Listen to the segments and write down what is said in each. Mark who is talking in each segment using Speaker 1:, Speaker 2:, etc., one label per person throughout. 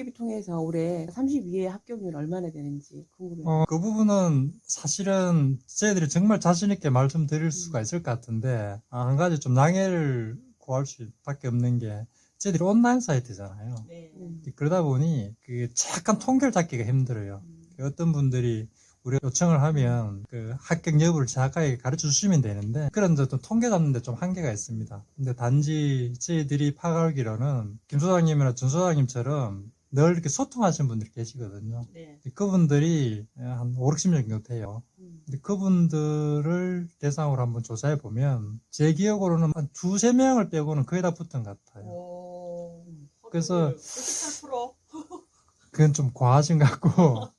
Speaker 1: 문개비 통해서 올해 32회 합격률 얼마나 되는지 궁금해요.
Speaker 2: 그 부분은 사실은 저희들이 정말 자신있게 말씀드릴 수가 있을 것 같은데, 한 가지 좀 양해를 구할 수밖에 없는 게, 저희들이 온라인 사이트잖아요.
Speaker 3: 네.
Speaker 2: 그러다 보니, 약간 통계를 잡기가 힘들어요. 어떤 분들이 우리가 요청을 하면 그 합격 여부를 정확하게 가르쳐 주시면 되는데, 그런 좀 통계 잡는데 좀 한계가 있습니다. 근데 단지 저희들이 파악하기로는 김 소장님이나 준 소장님처럼 늘 이렇게 소통하시는 분들이 계시거든요.
Speaker 3: 네.
Speaker 2: 그분들이 한 5, 60명 정도 돼요. 근데 그분들을 대상으로 한번 조사해 보면 제 기억으로는 한 두세 명을 빼고는 거의 다 붙은 것 같아요.
Speaker 3: 오,
Speaker 2: 그래서
Speaker 3: 98%?
Speaker 2: 그건 좀 과하신 것 같고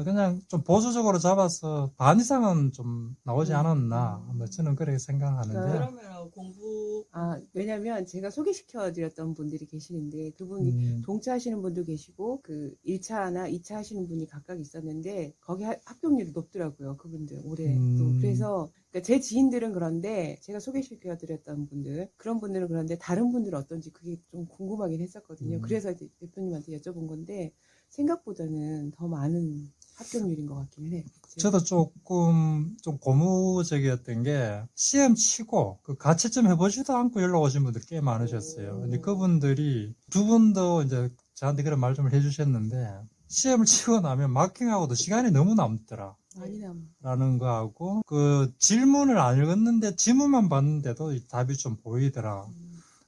Speaker 2: 그냥 좀 보수적으로 잡아서 반 이상은 좀 나오지 않았나, 뭐 저는 그렇게 생각하는데요.
Speaker 3: 그러면 공부
Speaker 1: 왜냐면 제가 소개시켜 드렸던 분들이 계시는데 그분이 동차하시는 분도 계시고 그 1차나 2차 하시는 분이 각각 있었는데 거기 합격률이 높더라고요. 그분들 올해도. 그래서 그러니까 제 지인들은 그런데 제가 소개시켜 드렸던 분들 그런 분들은 그런데 다른 분들은 어떤지 그게 좀 궁금하긴 했었거든요. 그래서 이제 대표님한테 여쭤본 건데 생각보다는 더 많은 합격률인 것 같기는 해요.
Speaker 2: 저도 조금 좀 고무적이었던 게 시험 치고 그 가채점 해보지도 않고 연락 오신 분들 꽤 많으셨어요. 근데 그분들이 두 분도 이제 저한테 그런 말씀을 해주셨는데 시험을 치고 나면 마킹하고도 시간이 너무 남더라.
Speaker 1: 많이 남아.
Speaker 2: 라는 거하고 그 질문을 안 읽었는데 지문만 봤는데도 답이 좀 보이더라.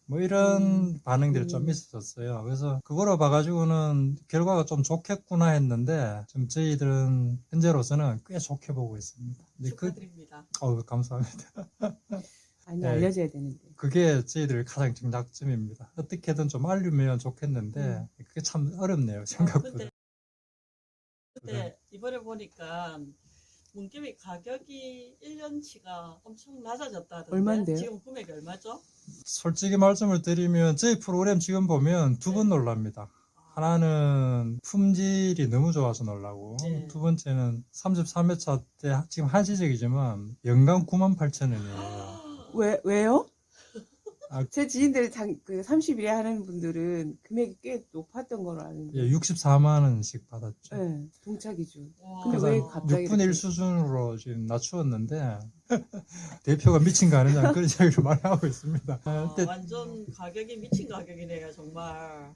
Speaker 2: 뭐 이런 반응들이 좀 있었어요. 그래서 그거로 봐가지고는 결과가 좀 좋겠구나 했는데 지금 저희들은 현재로서는 꽤 좋게 보고 있습니다.
Speaker 3: 축하드립니다.
Speaker 2: 감사합니다.
Speaker 1: 많이
Speaker 2: 네.
Speaker 1: 알려줘야 되는데.
Speaker 2: 그게 저희들 가장 장점입니다. 어떻게든 좀 알리면 좋겠는데 그게 참 어렵네요. 생각보다.
Speaker 3: 근데 이번에 보니까 문개비 가격이 1년치가 엄청 낮아졌다던데.
Speaker 1: 얼만데요?
Speaker 3: 지금 금액이 얼마죠?
Speaker 2: 솔직히 말씀을 드리면 저희 프로그램 지금 보면 두 번 놀랍니다. 하나는 품질이 너무 좋아서 놀라고,
Speaker 3: 네.
Speaker 2: 두 번째는 33회차 때 지금 한시적이지만 연간 98,000원이에요.
Speaker 1: 왜요?
Speaker 2: 아,
Speaker 1: 제 지인들 그 30일에 하는 분들은 금액이 꽤 높았던 걸로 아는데.
Speaker 2: 예, 64만 원씩 받았죠.
Speaker 1: 네, 동차 기준.
Speaker 3: 와.
Speaker 1: 근데
Speaker 2: 그래서
Speaker 1: 왜 갑자기
Speaker 2: 6분의 1
Speaker 1: 이렇게-
Speaker 2: 수준으로 지금 낮추었는데 대표가 미친 거 아니냐 그런 이야기를 많이 하고 있습니다. 근데
Speaker 3: 완전 가격이 미친 가격이네요, 정말.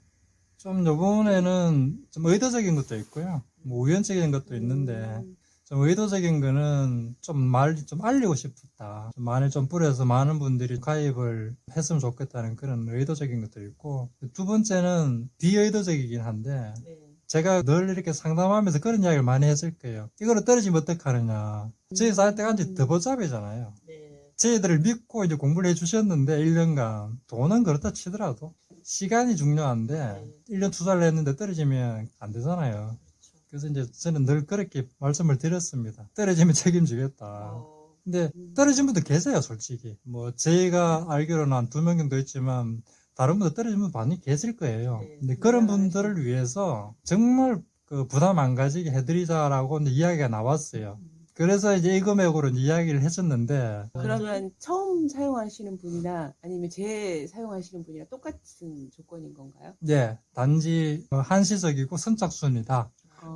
Speaker 2: 좀 요번에는 좀 의도적인 것도 있고요. 뭐 우연적인 것도 있는데 좀 의도적인 거는 좀 알리고 싶었다. 좀 많이 좀 뿌려서 많은 분들이 가입을 했으면 좋겠다는 그런 의도적인 것도 있고, 두 번째는 비의도적이긴 한데
Speaker 3: 네.
Speaker 2: 제가 늘 이렇게 상담하면서 그런 이야기를 많이 했을 거예요. 이거를 떨어지면 어떡하느냐. 저희 사이트 간지 더보잡이잖아요.
Speaker 3: 네.
Speaker 2: 저희들을 믿고 이제 공부를 해주셨는데 1년간 돈은 그렇다 치더라도 시간이 중요한데 1년 투자를 했는데 떨어지면 안 되잖아요. 그래서 이제 저는 늘 그렇게 말씀을 드렸습니다. 떨어지면 책임지겠다. 근데 떨어진 분도 계세요, 솔직히. 뭐 저희가 알기로는 한 2명 정도 있지만 다른 분들 떨어진 분 많이 계실 거예요. 근데 그런 분들을 위해서 정말 그 부담 안 가지게 해드리자라고 이제 이야기가 나왔어요. 그래서 이제 이 금액으로 이야기를 했었는데,
Speaker 1: 그러면 처음 사용하시는 분이나 아니면 재사용하시는 분이랑 똑같은 조건인 건가요?
Speaker 2: 네, 단지 한시적이고 선착순이다.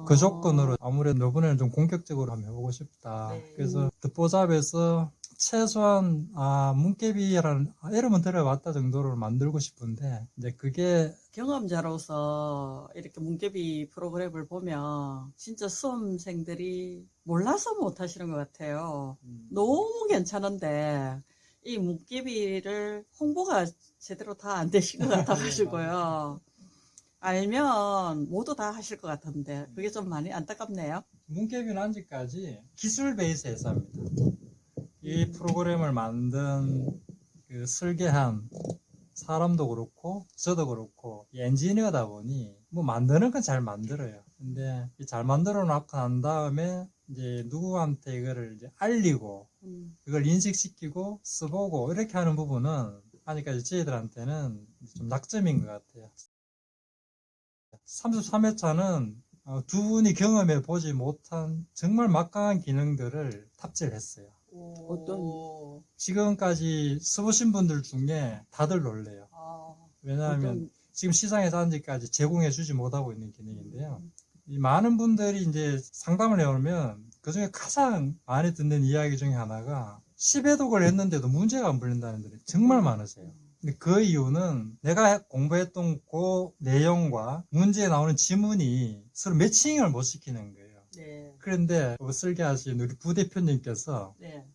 Speaker 2: 그 조건으로 아무래도 이번에는 좀 공격적으로 한번 해보고 싶다.
Speaker 3: 네.
Speaker 2: 그래서 듣보잡에서 최소한 문개비라는 이름은 들어봤다 정도로 만들고 싶은데 이제 그게
Speaker 3: 경험자로서 이렇게 문개비 프로그램을 보면 진짜 수험생들이 몰라서 못 하시는 것 같아요. 너무 괜찮은데 이 문개비를 홍보가 제대로 다 안 되신 것 같아가지고요. 알면 모두 다 하실 것 같은데 그게 좀 많이 안타깝네요.
Speaker 2: 문개비는 아직까지 기술 베이스 회사입니다. 이 프로그램을 만든 그 설계한 사람도 그렇고 저도 그렇고 엔지니어다 보니 뭐 만드는 건 잘 만들어요. 근데 잘 만들어 놓고 난 다음에 이제 누구한테 이거를 이제 알리고 이걸 인식시키고 써보고 이렇게 하는 부분은 아직까지 저희들한테는 좀 약점인 것 같아요. 33회차는 두 분이 경험해 보지 못한 정말 막강한 기능들을 탑재를 했어요.
Speaker 1: 어떤?
Speaker 2: 지금까지 써보신 분들 중에 다들 놀래요. 왜냐하면 지금 시장에서 아직까지 제공해주지 못하고 있는 기능인데요. 이 많은 분들이 이제 상담을 해오면 그 중에 가장 많이 듣는 이야기 중에 하나가 10회독을 했는데도 문제가 안 풀린다는 분들이 정말 많으세요. 근데 그 이유는 내가 공부했던 그 내용과 문제에 나오는 지문이 서로 매칭을 못 시키는 거예요.
Speaker 3: 네.
Speaker 2: 그런데 설계하신 우리 부대표님께서
Speaker 3: 네.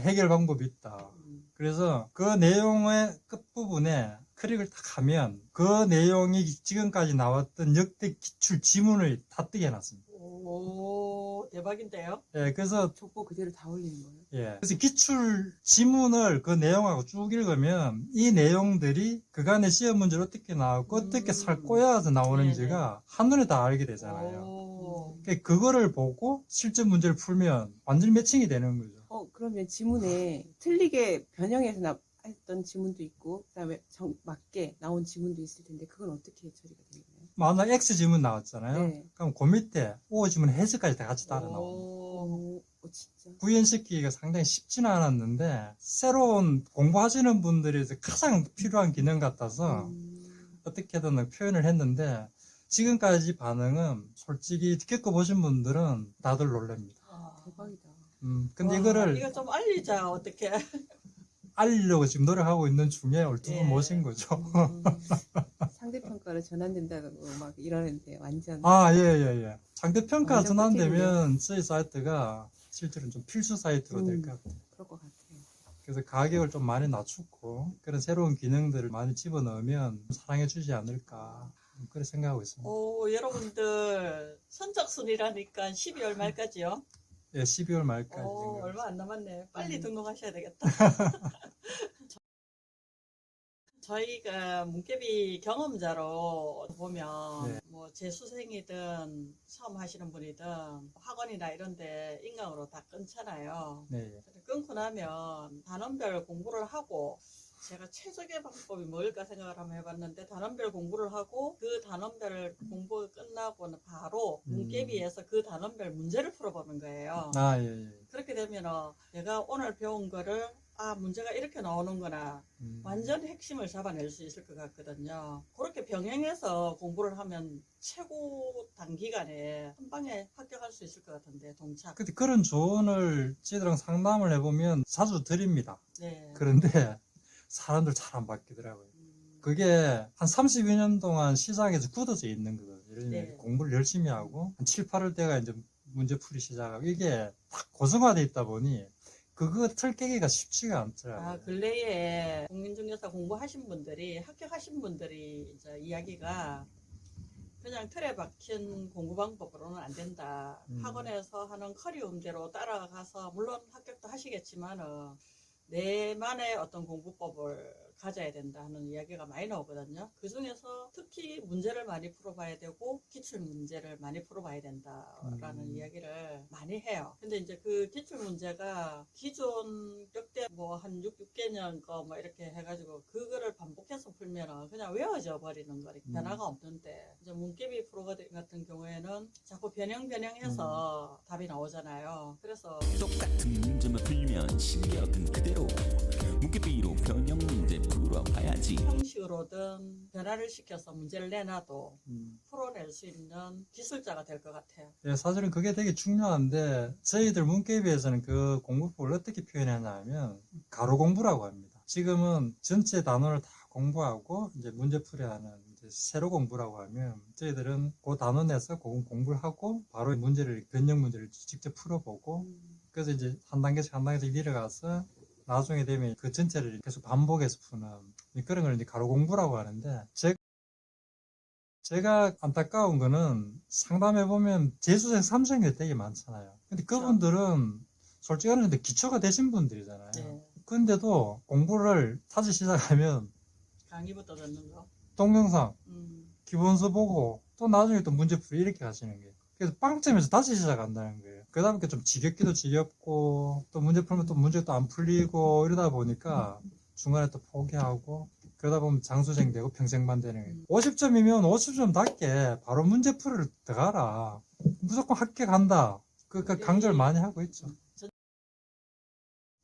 Speaker 2: 해결 방법이 있다. 그래서 그 내용의 끝부분에 클릭을 딱 하면 그 내용이 지금까지 나왔던 역대 기출 지문을 다 뜨게 해놨습니다.
Speaker 3: 오, 대박인데요?
Speaker 2: 예, 그래서
Speaker 1: 족보 그대로 다 올리는 거예요.
Speaker 2: 예, 그래서 기출 지문을 그 내용하고 쭉 읽으면 이 내용들이 그간의 시험 문제를 어떻게 나왔고 어떻게 살 꼬여서 나오는지가 한눈에 다 알게 되잖아요.
Speaker 3: 오.
Speaker 2: 그러니까 그거를 보고 실전 문제를 풀면 완전히 매칭이 되는 거죠.
Speaker 1: 그러면 지문에 틀리게 변형해서 했던 지문도 있고, 그다음에 맞게 나온 지문도 있을 텐데, 그건 어떻게 처리가 되나요?
Speaker 2: 만약 X 지문 나왔잖아요.
Speaker 1: 네.
Speaker 2: 그럼 그 밑에 O 지문 해석까지 다 같이 따라 나옵니다.
Speaker 3: 오.
Speaker 1: 진짜.
Speaker 2: 구현시키기가 상당히 쉽지는 않았는데 새로운 공부하시는 분들이 가장 필요한 기능 같아서 어떻게든 표현을 했는데 지금까지 반응은 솔직히 겪어보신 분들은 다들 놀랍니다.
Speaker 1: 대박이다.
Speaker 2: 근데
Speaker 3: 와,
Speaker 2: 이거를
Speaker 3: 이거 좀 알리자, 어떻게.
Speaker 2: 알리려고 지금 노력하고 있는 중에 두 분
Speaker 3: 예.
Speaker 2: 모신 거죠.
Speaker 1: 상대평가로 전환된다고 막 이러는데, 완전.
Speaker 2: 예. 상대평가
Speaker 1: 완전
Speaker 2: 전환되면 저희 사이트가 실제로는 좀 필수 사이트로 될 것 같아요.
Speaker 1: 그럴 것 같아요.
Speaker 2: 그래서 가격을 좀 많이 낮추고 그런 새로운 기능들을 많이 집어넣으면 사랑해 주지 않을까 그렇게 생각하고 있습니다.
Speaker 3: 오, 여러분들, 선착순이라니까 12월 말까지요?
Speaker 2: 예, 12월 말까지.
Speaker 3: 오, 얼마 안 남았네. 빨리 등록하셔야 되겠다. 저희가 문개비 경험자로 보면
Speaker 2: 네.
Speaker 3: 뭐 재수생이든 처음 하시는 분이든 학원이나 이런데 인강으로 다 끊잖아요.
Speaker 2: 네.
Speaker 3: 끊고 나면 단원별 공부를 하고 제가 최적의 방법이 뭘까 생각을 한번 해봤는데 단원별 공부를 하고 그 단원별 공부 끝나고는 바로 문개비에서 그 단원별 문제를 풀어보는 거예요.
Speaker 2: 예.
Speaker 3: 그렇게 되면 내가 오늘 배운 거를 문제가 이렇게 나오는구나. 완전 핵심을 잡아낼 수 있을 것 같거든요. 그렇게 병행해서 공부를 하면 최고 단기간에 한 방에 합격할 수 있을 것 같은데, 동착.
Speaker 2: 근데 그런 조언을 저희들랑 상담을 해보면 자주 드립니다.
Speaker 3: 네.
Speaker 2: 그런데 사람들 잘 안 바뀌더라고요. 그게 한 32년 동안 시장에서 굳어져 있는 거거든요.
Speaker 3: 네.
Speaker 2: 공부를 열심히 하고 한 7, 8월 때가 이제 문제풀이 시작하고 이게 딱 고정화돼 있다 보니 그거 틀 깨기가 쉽지가 않더라고요.
Speaker 3: 근래에 공인중개사 공부하신 분들이, 합격하신 분들이 이제 이야기가 그냥 틀에 박힌 공부 방법으로는 안 된다. 학원에서 하는 커리움대로 따라가서 물론 합격도 하시겠지만 내만의 어떤 공부법을 가져야 된다 하는 이야기가 많이 나오거든요. 그 중에서 특히 문제를 많이 풀어봐야 되고 기출 문제를 많이 풀어봐야 된다라는 이야기를 많이 해요. 근데 이제 그 기출 문제가 기존 역대 뭐 한 6개년 거 뭐 이렇게 해가지고 그거를 반복해서 풀면 그냥 외워져 버리는 거니 변화가 없는데 이제 문개비 프로 같은 경우에는 자꾸 변형해서 답이 나오잖아요. 그래서
Speaker 4: 똑같은 문제만 풀면 실력은 그대로 문개비로 변형 문제 풀어봐야지.
Speaker 3: 형식으로든 변화를 시켜서 문제를 내놔도 풀어낼 수 있는 기술자가 될 것 같아요.
Speaker 2: 예, 사실은 그게 되게 중요한데 저희들 문개비에서는 그 공부법을 어떻게 표현하냐면 가로 공부라고 합니다. 지금은 전체 단원을 다 공부하고 이제 문제풀이하는 이제 세로 공부라고 하면 저희들은 그 단원에서 공부를 하고 바로 변형 문제를 직접 풀어보고 그래서 이제 한 단계씩 내려가서 나중에 되면 그 전체를 계속 반복해서 푸는 그런 걸 이제 가로 공부라고 하는데 제가 안타까운 거는 상담해보면 재수생 3성이 되게 많잖아요. 근데 그분들은 솔직히 하는데 기초가 되신 분들이잖아요.
Speaker 3: 네.
Speaker 2: 근데도 공부를 다시 시작하면
Speaker 3: 강의부터 듣는 거.
Speaker 2: 동영상, 기본서 보고 또 나중에 또 문제풀이 이렇게 하시는 거예요. 그래서 빵점에서 다시 시작한다는 거예요. 그 다음에 좀 지겹기도 지겹고 또 문제 풀면 또 문제 또 안 풀리고 이러다 보니까 중간에 또 포기하고 그러다 보면 장수생 되고 평생만 되는 거예요. 50점이면 50점답게 바로 문제풀이를 들어가라. 무조건 합격한다. 그러니까 강조를 많이 하고 있죠.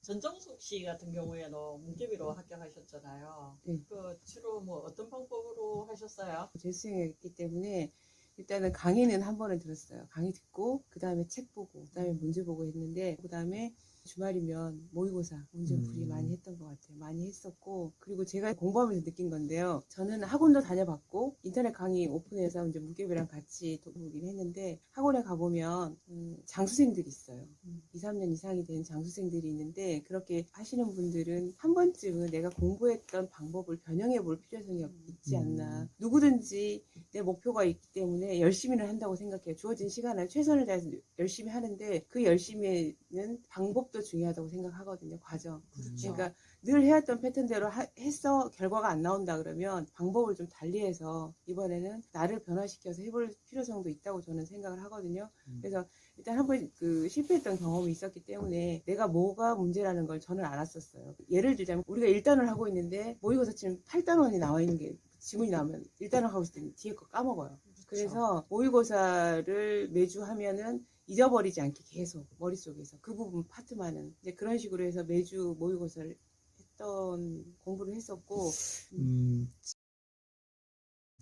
Speaker 3: 전정숙 씨 같은 경우에는 문개비로 합격하셨잖아요.
Speaker 1: 네.
Speaker 3: 그 주로 뭐 어떤 방법으로 하셨어요?
Speaker 1: 재수생이었기 때문에 일단은 강의는 한 번은 들었어요. 강의 듣고 그 다음에 책 보고 그 다음에 문제 보고 했는데 그 다음에 주말이면 모의고사 문제풀이 많이 했던 것 같아요. 많이 했었고 그리고 제가 공부하면서 느낀 건데요. 저는 학원도 다녀봤고 인터넷 강의 오픈해서 이제 문개비랑 같이 보긴 했는데 학원에 가보면 장수생들이 있어요. 2, 3년 이상이 된 장수생들이 있는데 그렇게 하시는 분들은 한 번쯤은 내가 공부했던 방법을 변형해 볼 필요성이 있지 않나. 누구든지 내 목표가 있기 때문에 열심히는 한다고 생각해요. 주어진 시간을 최선을 다해서 열심히 하는데 그 열심히는 방법도 중요하다고 생각하거든요. 과정.
Speaker 3: 그렇죠.
Speaker 1: 그러니까 늘 해왔던 패턴대로 했어 결과가 안 나온다 그러면 방법을 좀 달리해서 이번에는 나를 변화시켜서 해볼 필요성도 있다고 저는 생각을 하거든요. 그래서 일단 한번 그 실패했던 경험이 있었기 때문에 내가 뭐가 문제라는 걸 저는 알았었어요. 예를 들자면 우리가 1단을 하고 있는데 모의고사 치면 8단원이 나와 있는 게 지문이 나오면 1단을 하고 있을 때 뒤에 거 까먹어요. 그래서 모의고사를 매주 하면은 잊어버리지 않게 계속 머릿속에서 그 부분 파트만은 이제 그런 식으로 해서 매주 모의고사를 했던 공부를 했었고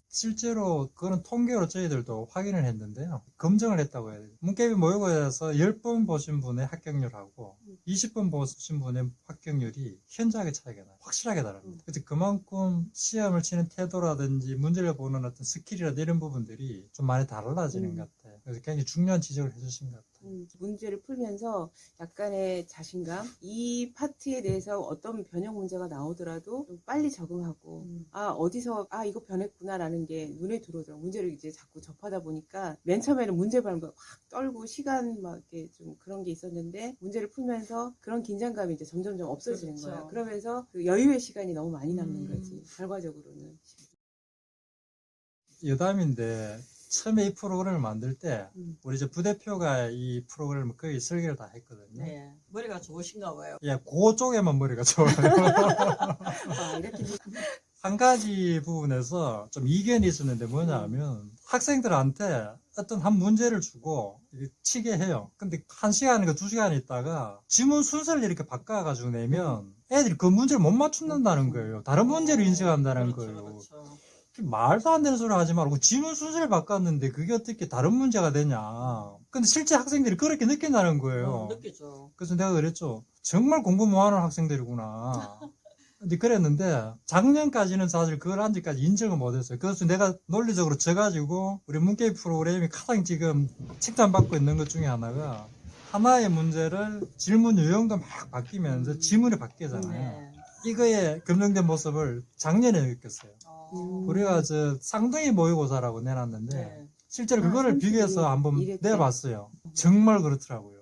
Speaker 2: 실제로 그거는 통계로 저희들도 확인을 했는데요. 검증을 했다고 해야 돼요. 문개비 모의고사에서 10번 보신 분의 합격률하고 20번 보신 분의 합격률이 현저하게 차이가 나요. 확실하게 다릅니다. 그래서 그만큼 시험을 치는 태도라든지 문제를 보는 어떤 스킬이라든지 이런 부분들이 좀 많이 달라지는 것 같아요. 그래서 굉장히 중요한 지적을 해주신 것 같아요.
Speaker 1: 문제를 풀면서 약간의 자신감, 이 파트에 대해서 어떤 변형 문제가 나오더라도 좀 빨리 적응하고 어디서 이거 변했구나라는 게 눈에 들어오더라고요. 문제를 이제 자꾸 접하다 보니까 맨 처음에는 문제 발표 확 떨고 시간 막 이렇게 좀 그런 게 있었는데 문제를 풀면서 그런 긴장감이 이제 점점점 없어지는
Speaker 3: 그렇죠.
Speaker 1: 거예요. 그러면서 그 여유의 시간이 너무 많이 남는 거지. 결과적으로는.
Speaker 2: 여담인데 처음에 이 프로그램을 만들 때 우리 이제 부대표가 이 프로그램을 거의 설계를 다 했거든요.
Speaker 3: 네. 머리가 좋으신가 봐요.
Speaker 2: 예, 그쪽에만 머리가 좋아요.
Speaker 1: 이렇게
Speaker 2: 한 가지 부분에서 좀 이견이 있었는데 뭐냐 하면 학생들한테 어떤 한 문제를 주고 이렇게 치게 해요. 근데 1시간인가 2시간 있다가 지문 순서를 이렇게 바꿔가지고 내면 애들이 그 문제를 못 맞춘다는 거예요. 다른 문제를 인식한다는
Speaker 3: 그렇죠,
Speaker 2: 거예요.
Speaker 3: 그렇죠.
Speaker 2: 말도 안 되는 소리 하지 말고 지문 순서를 바꿨는데 그게 어떻게 다른 문제가 되냐. 근데 실제 학생들이 그렇게 느낀다는 거예요.
Speaker 3: 느끼죠.
Speaker 2: 그래서 내가 그랬죠. 정말 공부 못하는 학생들이구나. 근데 그랬는데 작년까지는 사실 그걸 아직까지 인정을 못했어요. 그래서 내가 논리적으로 져가지고 우리 문개비 프로그램이 가장 지금 칭찬받고 있는 것 중에 하나가 하나의 문제를 질문 유형도 막 바뀌면서 지문이 바뀌잖아요.
Speaker 3: 네.
Speaker 2: 이거의 검증된 모습을 작년에 느꼈어요. 우리가 저 쌍둥이 모의고사라고 내놨는데
Speaker 3: 네.
Speaker 2: 실제로 그거를
Speaker 1: 삼촌이
Speaker 2: 비교해서 한번
Speaker 1: 이랬대.
Speaker 2: 내봤어요. 정말 그렇더라고요.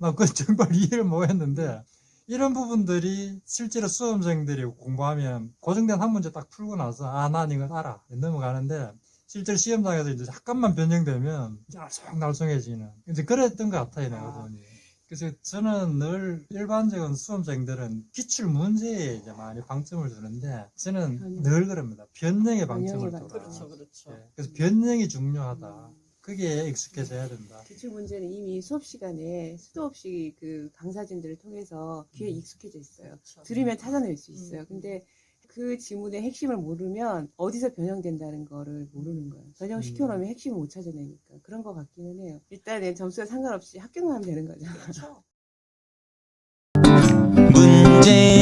Speaker 2: 나 그건 정말 이해를 못했는데 이런 부분들이 실제로 수험생들이 공부하면 고정된 한 문제 딱 풀고 나서 난 이건 알아 넘어가는데 실제로 시험장에서 이제 잠깐만 변경되면 날송날송해지는 이제 그랬던 것 같아요 내가 보니. 그래서 저는 늘 일반적인 수험생들은 기출 문제에 이제 많이 방점을 두는데 저는 늘 그럽니다. 변형에 방점을 둬라.
Speaker 3: 그렇죠, 그렇죠.
Speaker 2: 네, 그래서 변형이 중요하다. 그게 익숙해져야 된다.
Speaker 1: 기출 문제는 이미 수업 시간에 수도 없이 그 강사진들을 통해서 귀에 익숙해져 있어요.
Speaker 3: 그렇죠.
Speaker 1: 들으면 찾아낼 수 있어요. 근데 그 지문의 핵심을 모르면 어디서 변형된다는 거를 모르는 거예요. 변형시켜놓으면 핵심을 못 찾아내니까. 그런 것 같기는 해요. 일단은 점수와 상관없이 합격만 하면 되는 거죠.
Speaker 3: 그렇죠.
Speaker 4: 문제